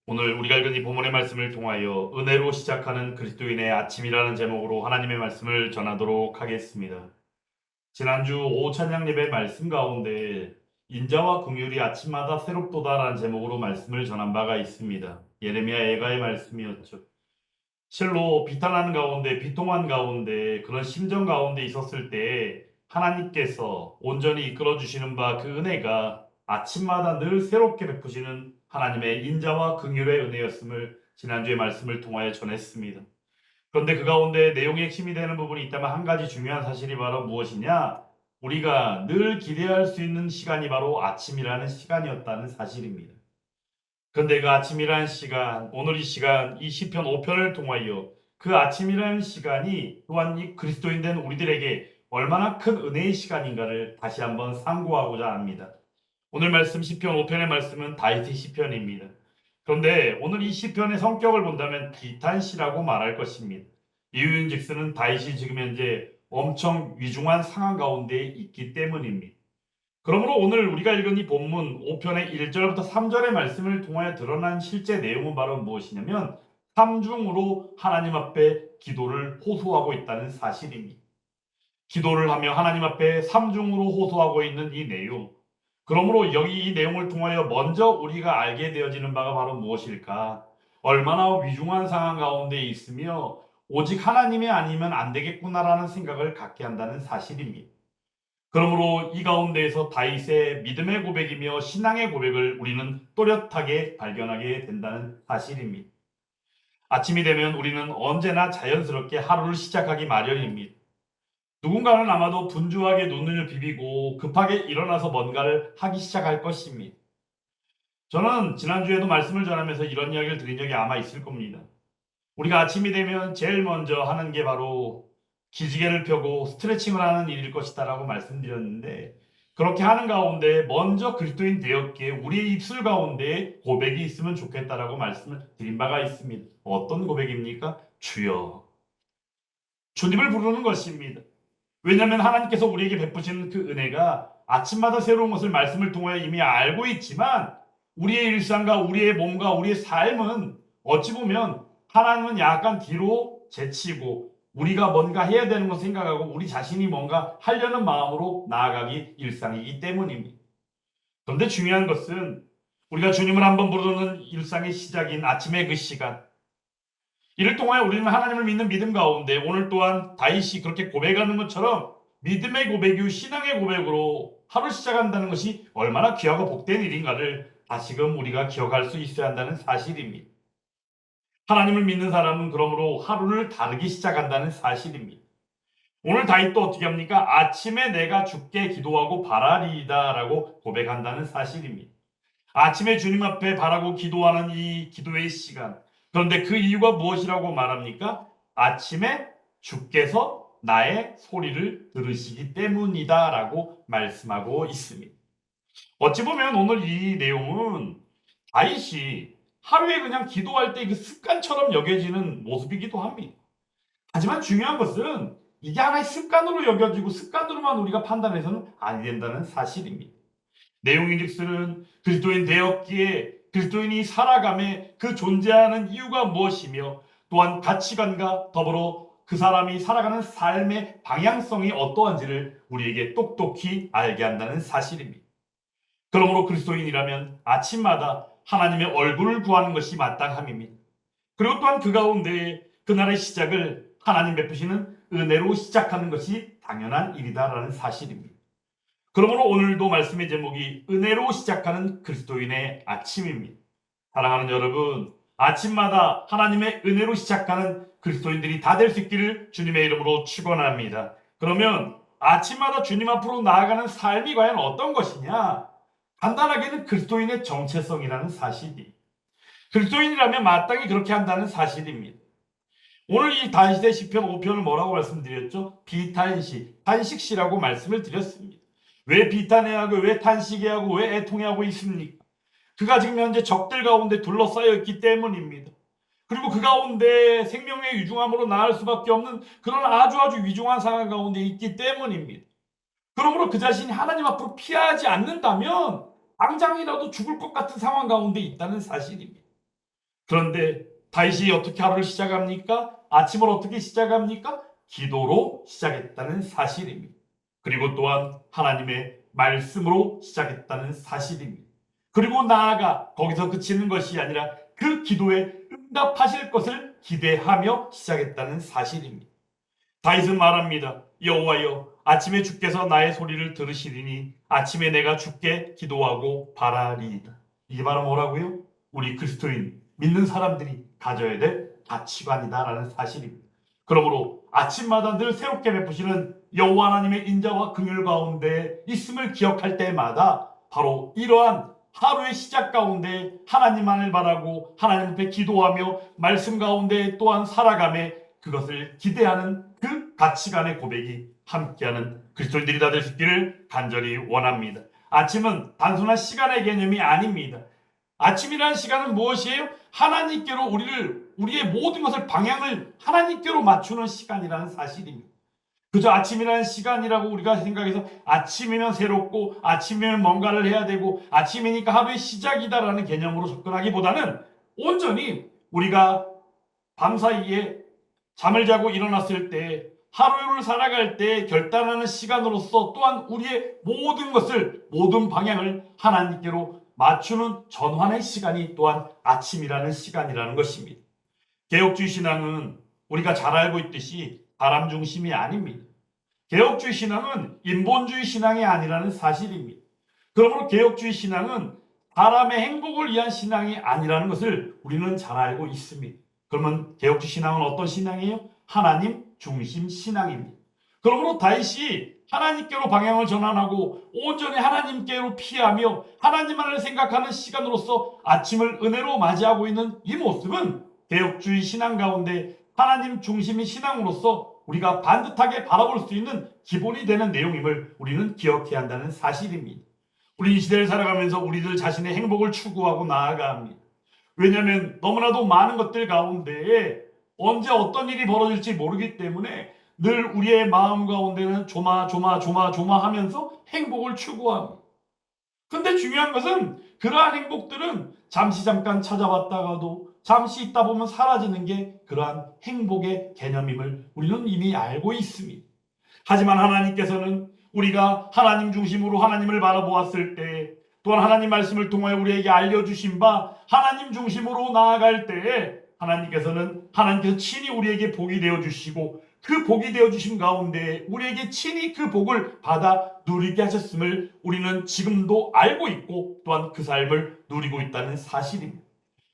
오늘 우리가 읽은 이 본문의 말씀을 통하여 은혜로 시작하는 그리스도인의 아침이라는 제목으로 하나님의 말씀을 전하도록 하겠습니다. 지난주 오후 찬양 예배 말씀 가운데 인자와 긍휼이 아침마다 새롭도다라는 제목으로 말씀을 전한 바가 있습니다. 예레미야 예가의 말씀이었죠. 실로 비탄하는 가운데 비통한 가운데 그런 심정 가운데 있었을 때 하나님께서 온전히 이끌어 주시는 바 그 은혜가 아침마다 늘 새롭게 베푸시는 하나님의 인자와 긍휼의 은혜였음을 지난주의 말씀을 통하여 전했습니다. 그런데 그 가운데 내용의 핵심이 되는 부분이 있다면 한 가지 중요한 사실이 바로 무엇이냐? 우리가 늘 기대할 수 있는 시간이 바로 아침이라는 시간이었다는 사실입니다. 그런데 그 아침이라는 시간, 오늘 이 시간, 이 시편 5편을 통하여 그 아침이라는 시간이 또한 이 그리스도인 된 우리들에게 얼마나 큰 은혜의 시간인가를 다시 한번 상고하고자 합니다. 오늘 말씀 시편 5편의 말씀은 다윗의 시편입니다. 그런데 오늘 이 시편의 성격을 본다면 비탄시라고 말할 것입니다. 이유인즉슨 다윗이 지금 현재 엄청 위중한 상황 가운데 있기 때문입니다. 그러므로 오늘 우리가 읽은 이 본문 5편의 1절부터 3절의 말씀을 통하여 드러난 실제 내용은 바로 무엇이냐면 삼중으로 하나님 앞에 기도를 호소하고 있다는 사실입니다. 기도를 하며 하나님 앞에 삼중으로 호소하고 있는 이 내용. 그러므로 여기 이 내용을 통하여 먼저 우리가 알게 되어지는 바가 바로 무엇일까? 얼마나 위중한 상황 가운데 있으며 오직 하나님이 아니면 안 되겠구나라는 생각을 갖게 한다는 사실입니다. 그러므로 이 가운데에서 다윗의 믿음의 고백이며 신앙의 고백을 우리는 또렷하게 발견하게 된다는 사실입니다. 아침이 되면 우리는 언제나 자연스럽게 하루를 시작하기 마련입니다. 누군가는 아마도 분주하게 눈을 비비고 급하게 일어나서 뭔가를 하기 시작할 것입니다. 저는 지난주에도 말씀을 전하면서 이런 이야기를 드린 적이 아마 있을 겁니다. 우리가 아침이 되면 제일 먼저 하는 게 바로 기지개를 펴고 스트레칭을 하는 일일 것이다라고 말씀드렸는데 그렇게 하는 가운데 먼저 그리스도인 되었기에 우리의 입술 가운데 고백이 있으면 좋겠다라고 말씀을 드린 바가 있습니다. 어떤 고백입니까? 주여. 주님을 부르는 것입니다. 왜냐하면 하나님께서 우리에게 베푸시는 그 은혜가 아침마다 새로운 것을 말씀을 통하여 이미 알고 있지만 우리의 일상과 우리의 몸과 우리의 삶은 어찌 보면 하나님은 약간 뒤로 제치고 우리가 뭔가 해야 되는 걸 생각하고 우리 자신이 뭔가 하려는 마음으로 나아가기 일상이기 때문입니다. 그런데 중요한 것은 우리가 주님을 한번 부르는 일상의 시작인 아침의 그 시간, 이를 통하여 우리는 하나님을 믿는 믿음 가운데 오늘 또한 다윗이 그렇게 고백하는 것처럼 믿음의 고백이요 신앙의 고백으로 하루 시작한다는 것이 얼마나 귀하고 복된 일인가를 다시금 우리가 기억할 수 있어야 한다는 사실입니다. 하나님을 믿는 사람은 그러므로 하루를 다르게 시작한다는 사실입니다. 오늘 다윗도 어떻게 합니까? 아침에 내가 주께 기도하고 바라리이다라고 고백한다는 사실입니다. 아침에 주님 앞에 바라고 기도하는 이 기도의 시간. 그런데 그 이유가 무엇이라고 말합니까? 아침에 주께서 나의 소리를 들으시기 때문이다라고 말씀하고 있습니다. 어찌 보면 오늘 이 내용은 다윗이 하루에 그냥 기도할 때 그 습관처럼 여겨지는 모습이기도 합니다. 하지만 중요한 것은 이게 하나의 습관으로 여겨지고 습관으로만 우리가 판단해서는 안 된다는 사실입니다. 내용인즉슨 그리스도인 되었기에 그리스도인이 살아감에 그 존재하는 이유가 무엇이며 또한 가치관과 더불어 그 사람이 살아가는 삶의 방향성이 어떠한지를 우리에게 똑똑히 알게 한다는 사실입니다. 그러므로 그리스도인이라면 아침마다 하나님의 얼굴을 구하는 것이 마땅함입니다. 그리고 또한 그 가운데 그날의 시작을 하나님 베푸시는 은혜로 시작하는 것이 당연한 일이다라는 사실입니다. 그러므로 오늘도 말씀의 제목이 은혜로 시작하는 그리스도인의 아침입니다. 사랑하는 여러분, 아침마다 하나님의 은혜로 시작하는 그리스도인들이 다 될 수 있기를 주님의 이름으로 축원합니다. 그러면 아침마다 주님 앞으로 나아가는 삶이 과연 어떤 것이냐? 간단하게는 그리스도인의 정체성이라는 사실이. 그리스도인이라면 마땅히 그렇게 한다는 사실입니다. 오늘 이 다윗의 시편 5편을 뭐라고 말씀드렸죠? 비탄시, 탄식시라고 말씀을 드렸습니다. 왜 비탄해야 하고 왜 탄식해야 하고 왜 애통해 하고 있습니까? 그가 지금 현재 적들 가운데 둘러싸여 있기 때문입니다. 그리고 그 가운데 생명의 위중함으로 나을 수밖에 없는 그런 아주 위중한 상황 가운데 있기 때문입니다. 그러므로 그 자신이 하나님 앞으로 피하지 않는다면 당장이라도 죽을 것 같은 상황 가운데 있다는 사실입니다. 그런데 다윗이 어떻게 하루를 시작합니까? 아침을 어떻게 시작합니까? 기도로 시작했다는 사실입니다. 그리고 또한 하나님의 말씀으로 시작했다는 사실입니다. 그리고 나아가 거기서 그치는 것이 아니라 그 기도에 응답하실 것을 기대하며 시작했다는 사실입니다. 다윗은 말합니다. 여호와여, 아침에 주께서 나의 소리를 들으시리니 아침에 내가 주께 기도하고 바라리이다. 이게 바로 뭐라고요? 우리 그리스도인 믿는 사람들이 가져야 될 가치관이다라는 사실입니다. 그러므로 아침마다 늘 새롭게 베푸시는 여호와 하나님의 인자와 긍휼 가운데 있음을 기억할 때마다 바로 이러한 하루의 시작 가운데 하나님만을 바라고 하나님 앞에 기도하며 말씀 가운데 또한 살아가며 그것을 기대하는 그 가치관의 고백이 함께하는 그리스도인들이 다 될 수 있기를 간절히 원합니다. 아침은 단순한 시간의 개념이 아닙니다. 아침이라는 시간은 무엇이에요? 하나님께로 우리의 모든 것을 방향을 하나님께로 맞추는 시간이라는 사실입니다. 그저 아침이라는 시간이라고 우리가 생각해서 아침이면 새롭고 아침이면 뭔가를 해야 되고 아침이니까 하루의 시작이다라는 개념으로 접근하기보다는 온전히 우리가 밤사이에 잠을 자고 일어났을 때 하루를 살아갈 때 결단하는 시간으로서 또한 우리의 모든 것을 모든 방향을 하나님께로 맞추는 전환의 시간이 또한 아침이라는 시간이라는 것입니다. 개혁주의 신앙은 우리가 잘 알고 있듯이 사람 중심이 아닙니다. 개혁주의 신앙은 인본주의 신앙이 아니라는 사실입니다. 그러므로 개혁주의 신앙은 사람의 행복을 위한 신앙이 아니라는 것을 우리는 잘 알고 있습니다. 그러면 개혁주의 신앙은 어떤 신앙이에요? 하나님 중심 신앙입니다. 그러므로 다윗이 하나님께로 방향을 전환하고 온전히 하나님께로 피하며 하나님만을 생각하는 시간으로서 아침을 은혜로 맞이하고 있는 이 모습은 개혁주의 신앙 가운데 하나님 중심의 신앙으로서 우리가 반듯하게 바라볼 수 있는 기본이 되는 내용임을 우리는 기억해야 한다는 사실입니다. 우리 이 시대를 살아가면서 우리들 자신의 행복을 추구하고 나아가야 합니다. 왜냐하면 너무나도 많은 것들 가운데 언제 어떤 일이 벌어질지 모르기 때문에 늘 우리의 마음 가운데는 조마조마하면서 행복을 추구합니다. 근데 중요한 것은 그러한 행복들은 잠시 잠깐 찾아봤다가도 잠시 있다 보면 사라지는 게 그러한 행복의 개념임을 우리는 이미 알고 있습니다. 하지만 하나님께서는 우리가 하나님 중심으로 하나님을 바라보았을 때 또한 하나님 말씀을 통하여 우리에게 알려주신 바 하나님 중심으로 나아갈 때에 하나님께서 친히 우리에게 복이 되어주시고 그 복이 되어주신 가운데 우리에게 친히 그 복을 받아 누리게 하셨음을 우리는 지금도 알고 있고 또한 그 삶을 누리고 있다는 사실입니다.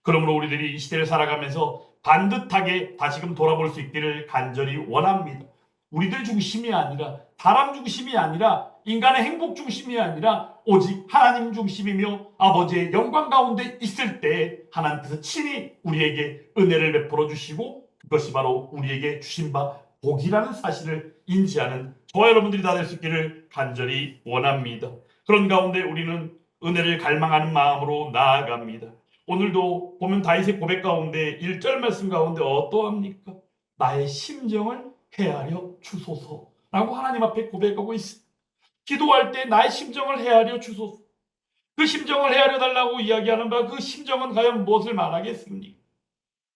그러므로 우리들이 이 시대를 살아가면서 반듯하게 다시금 돌아볼 수 있기를 간절히 원합니다. 우리들 중심이 아니라 사람 중심이 아니라 인간의 행복 중심이 아니라 오직 하나님 중심이며 아버지의 영광 가운데 있을 때 하나님께서 친히 우리에게 은혜를 베풀어 주시고 그것이 바로 우리에게 주신 바 복이라는 사실을 인지하는 저와 여러분들이 다 될 수 있기를 간절히 원합니다. 그런 가운데 우리는 은혜를 갈망하는 마음으로 나아갑니다. 오늘도 보면 다윗의 고백 가운데 1절 말씀 가운데 어떠합니까? 나의 심정을 헤아려 주소서라고 하나님 앞에 고백하고 있습니다. 기도할 때 나의 심정을 헤아려 주소서. 그 심정을 헤아려 달라고 이야기하는 바 그 심정은 과연 무엇을 말하겠습니까?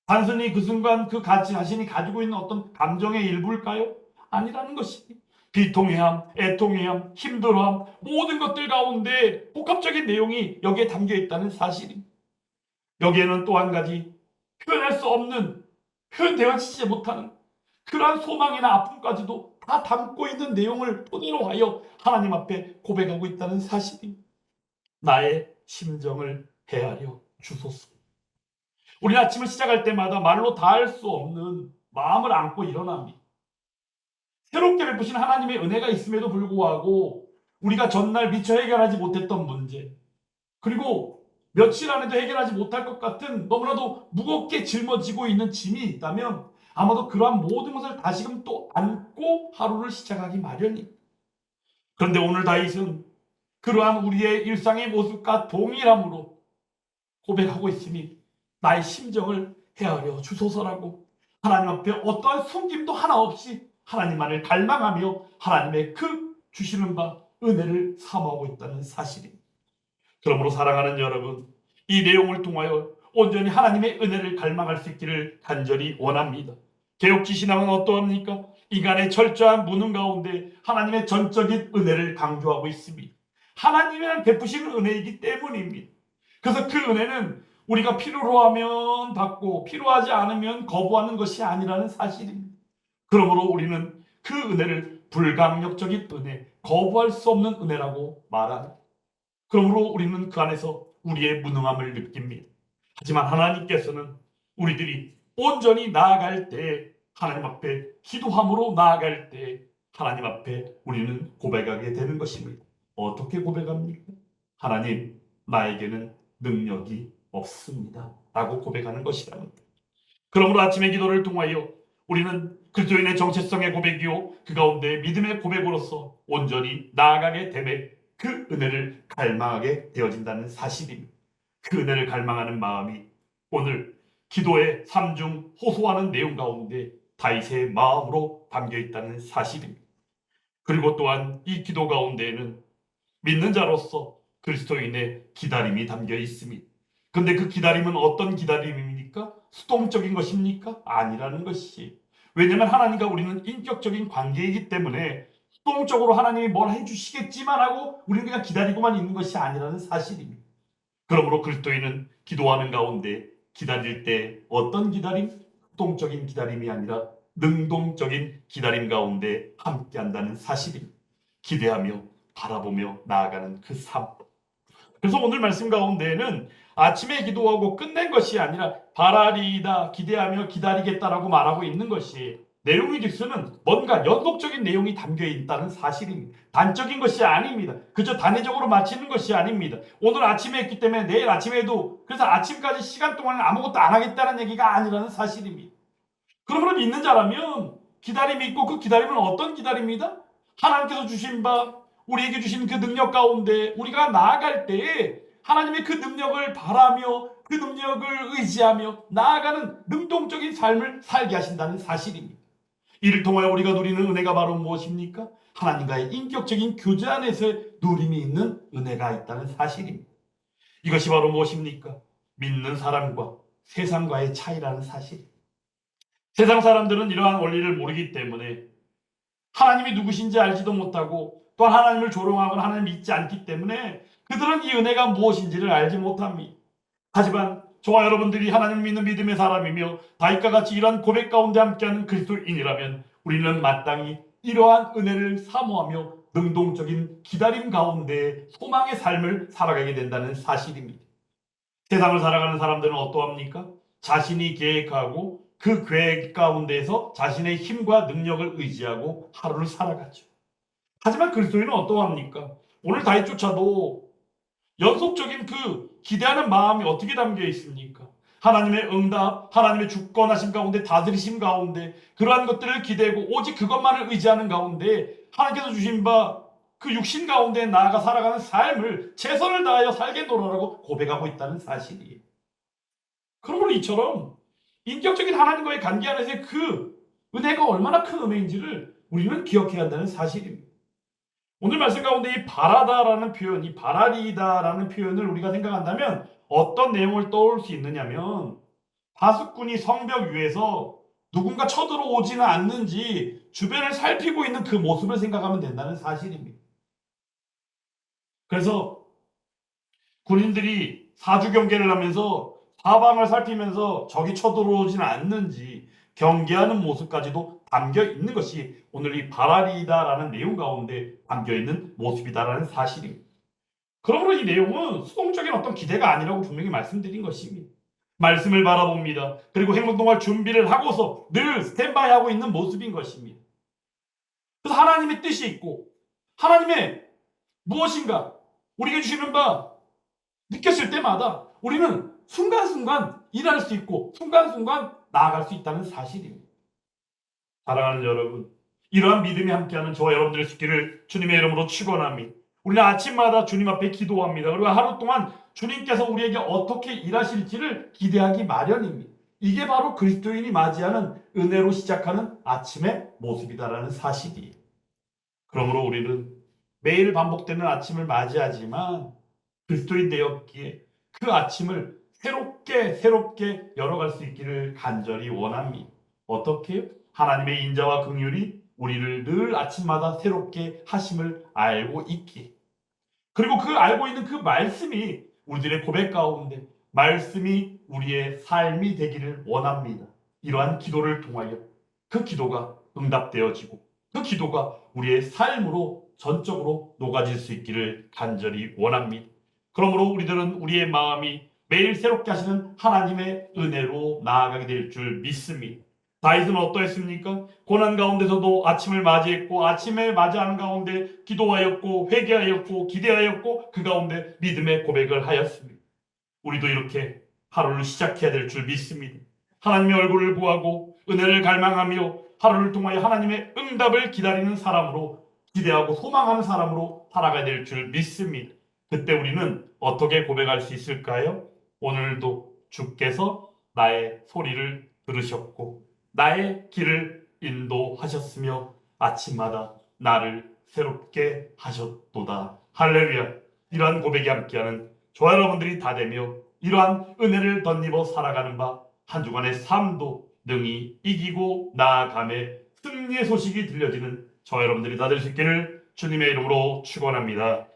단순히 그 순간 그 자신이 가지고 있는 어떤 감정의 일부일까요? 아니라는 것입니다. 비통해함, 애통해함, 힘들어함 모든 것들 가운데 복합적인 내용이 여기에 담겨 있다는 사실입니다. 여기에는 또 한 가지 표현할 수 없는 표현되어지지 못하는 그러한 소망이나 아픔까지도 다 담고 있는 내용을 토대로 하여 하나님 앞에 고백하고 있다는 사실입니다. 나의 심정을 헤아려 주소서. 우리 아침을 시작할 때마다 말로 다 할 수 없는 마음을 안고 일어납니다. 새롭게 베푸신 하나님의 은혜가 있음에도 불구하고 우리가 전날 미처 해결하지 못했던 문제 그리고 며칠 안에도 해결하지 못할 것 같은 너무나도 무겁게 짊어지고 있는 짐이 있다면 아마도 그러한 모든 것을 다시금 또 안고 하루를 시작하기 마련입니다. 그런데 오늘 다윗은 그러한 우리의 일상의 모습과 동일함으로 고백하고 있으니 나의 심정을 헤아려 주소서라고 하나님 앞에 어떠한 숨김도 하나 없이 하나님만을 갈망하며 하나님의 그 주시는 바 은혜를 사모하고 있다는 사실입니다. 그러므로 사랑하는 여러분, 이 내용을 통하여 온전히 하나님의 은혜를 갈망할 수 있기를 간절히 원합니다. 개혁지 신앙은 어떠합니까? 인간의 철저한 무능 가운데 하나님의 전적인 은혜를 강조하고 있습니다. 하나님이 베푸시는 은혜이기 때문입니다. 그래서 그 은혜는 우리가 필요로 하면 받고 필요하지 않으면 거부하는 것이 아니라는 사실입니다. 그러므로 우리는 그 은혜를 불강력적인 은혜, 거부할 수 없는 은혜라고 말합니다. 그러므로 우리는 그 안에서 우리의 무능함을 느낍니다. 하지만 하나님께서는 우리들이 온전히 나아갈 때, 하나님 앞에 기도함으로 나아갈 때 하나님 앞에 우리는 고백하게 되는 것입니다. 어떻게 고백합니까? 하나님, 나에게는 능력이 없습니다 라고 고백하는 것이랍니다. 그러므로 아침의 기도를 통하여 우리는 그리스도인의 정체성의 고백이요, 그 가운데 믿음의 고백으로서 온전히 나아가게 되매 그 은혜를 갈망하게 되어진다는 사실입니다. 그 은혜를 갈망하는 마음이 오늘 기도의 삼중 호소하는 내용 가운데 다윗의 마음으로 담겨 있다는 사실입니다. 그리고 또한 이 기도 가운데에는 믿는 자로서 그리스도인의 기다림이 담겨 있습니다. 근데 그 기다림은 어떤 기다림입니까? 수동적인 것입니까? 아니라는 것이. 왜냐하면 하나님과 우리는 인격적인 관계이기 때문에 수동적으로 하나님이 뭘 해주시겠지만 하고 우리는 그냥 기다리고만 있는 것이 아니라는 사실입니다. 그러므로 그리스도인은 기도하는 가운데 기다릴 때 어떤 기다림? 수동적인 기다림이 아니라 능동적인 기다림 가운데 함께한다는 사실입니다. 기대하며 바라보며 나아가는 그 삶. 그래서 오늘 말씀 가운데에는 아침에 기도하고 끝낸 것이 아니라 바라리이다, 기대하며 기다리겠다라고 말하고 있는 것이, 내용의 즉수는 뭔가 연속적인 내용이 담겨 있다는 사실입니다. 단적인 것이 아닙니다. 그저 단회적으로 마치는 것이 아닙니다. 오늘 아침에 했기 때문에 내일 아침에도, 그래서 아침까지 시간 동안 아무것도 안 하겠다는 얘기가 아니라는 사실입니다. 그러므로 믿는 자라면 기다림이 있고, 그 기다림은 어떤 기다림이다? 하나님께서 주신 바, 우리에게 주신 그 능력 가운데 우리가 나아갈 때에 하나님의 그 능력을 바라며 그 능력을 의지하며 나아가는 능동적인 삶을 살게 하신다는 사실입니다. 이를 통하여 우리가 누리는 은혜가 바로 무엇입니까? 하나님과의 인격적인 교제 안에서 누림이 있는 은혜가 있다는 사실입니다. 이것이 바로 무엇입니까? 믿는 사람과 세상과의 차이라는 사실. 세상 사람들은 이러한 원리를 모르기 때문에 하나님이 누구신지 알지도 못하고 또한 하나님을 조롱하거나 하나님을 믿지 않기 때문에 그들은 이 은혜가 무엇인지를 알지 못합니다. 하지만 저와 여러분들이 하나님을 믿는 믿음의 사람이며 다윗과 같이 이러한 고백 가운데 함께하는 그리스도인이라면 우리는 마땅히 이러한 은혜를 사모하며 능동적인 기다림 가운데 소망의 삶을 살아가게 된다는 사실입니다. 세상을 살아가는 사람들은 어떠합니까? 자신이 계획하고 그 계획 가운데에서 자신의 힘과 능력을 의지하고 하루를 살아가죠. 하지만 그리스도인은 어떠합니까? 오늘 다윗조차도 연속적인 그 기대하는 마음이 어떻게 담겨 있습니까? 하나님의 응답, 하나님의 주권하심 가운데, 다스리심 가운데 그러한 것들을 기대고 오직 그것만을 의지하는 가운데 하나님께서 주신 바 그 육신 가운데 나아가 살아가는 삶을 최선을 다하여 살겠노라라고 고백하고 있다는 사실이에요. 그러므로 이처럼 인격적인 하나님과의 관계 안에서의 그 은혜가 얼마나 큰 은혜인지를 우리는 기억해야 한다는 사실입니다. 오늘 말씀 가운데 이 바라다라는 표현, 이 바라리다라는 표현을 우리가 생각한다면 어떤 내용을 떠올 수 있느냐면, 파수꾼이 성벽 위에서 누군가 쳐들어오지는 않는지 주변을 살피고 있는 그 모습을 생각하면 된다는 사실입니다. 그래서 군인들이 사주 경계를 하면서 사방을 살피면서 적이 쳐들어오지는 않는지 경계하는 모습까지도 담겨 있는 것이 오늘 이 바라리다라는 내용 가운데 담겨 있는 모습이다라는 사실입니다. 그러므로 이 내용은 수동적인 어떤 기대가 아니라고 분명히 말씀드린 것입니다. 말씀을 바라봅니다. 그리고 행동할 준비를 하고서 늘 스탠바이 하고 있는 모습인 것입니다. 그래서 하나님의 뜻이 있고 하나님의 무엇인가 우리에게 주시는 바 느꼈을 때마다 우리는 순간순간 일할 수 있고 순간순간 나아갈 수 있다는 사실입니다. 사랑하는 여러분, 이러한 믿음이 함께하는 저와 여러분들의 수 있기를 주님의 이름으로 축원합니다. 우리는 아침마다 주님 앞에 기도합니다. 그리고 하루 동안 주님께서 우리에게 어떻게 일하실지를 기대하기 마련입니다. 이게 바로 그리스도인이 맞이하는 은혜로 시작하는 아침의 모습이다라는 사실이에요. 그러므로 우리는 매일 반복되는 아침을 맞이하지만 그리스도인 되었기에 그 아침을 새롭게 열어갈 수 있기를 간절히 원합니다. 어떻게요? 하나님의 인자와 긍휼이 우리를 늘 아침마다 새롭게 하심을 알고 있기에, 그리고 그 알고 있는 그 말씀이 우리들의 고백 가운데 말씀이 우리의 삶이 되기를 원합니다. 이러한 기도를 통하여 그 기도가 응답되어지고 그 기도가 우리의 삶으로 전적으로 녹아질 수 있기를 간절히 원합니다. 그러므로 우리들은 우리의 마음이 매일 새롭게 하시는 하나님의 은혜로 나아가게 될 줄 믿습니다. 다윗은 어떠했습니까? 고난 가운데서도 아침을 맞이했고 아침에 맞이하는 가운데 기도하였고 회개하였고 기대하였고 그 가운데 믿음의 고백을 하였습니다. 우리도 이렇게 하루를 시작해야 될 줄 믿습니다. 하나님의 얼굴을 구하고 은혜를 갈망하며 하루를 통하여 하나님의 응답을 기다리는 사람으로, 기대하고 소망하는 사람으로 살아가야 될 줄 믿습니다. 그때 우리는 어떻게 고백할 수 있을까요? 오늘도 주께서 나의 소리를 들으셨고 나의 길을 인도하셨으며 아침마다 나를 새롭게 하셨도다. 할렐루야. 이러한 고백이 함께하는 저와 여러분들이 다 되며 이러한 은혜를 덧입어 살아가는 바 한 주간의 삶도 능히 이기고 나아감에 승리의 소식이 들려지는 저와 여러분들이 다 될 수 있기를 주님의 이름으로 축원합니다.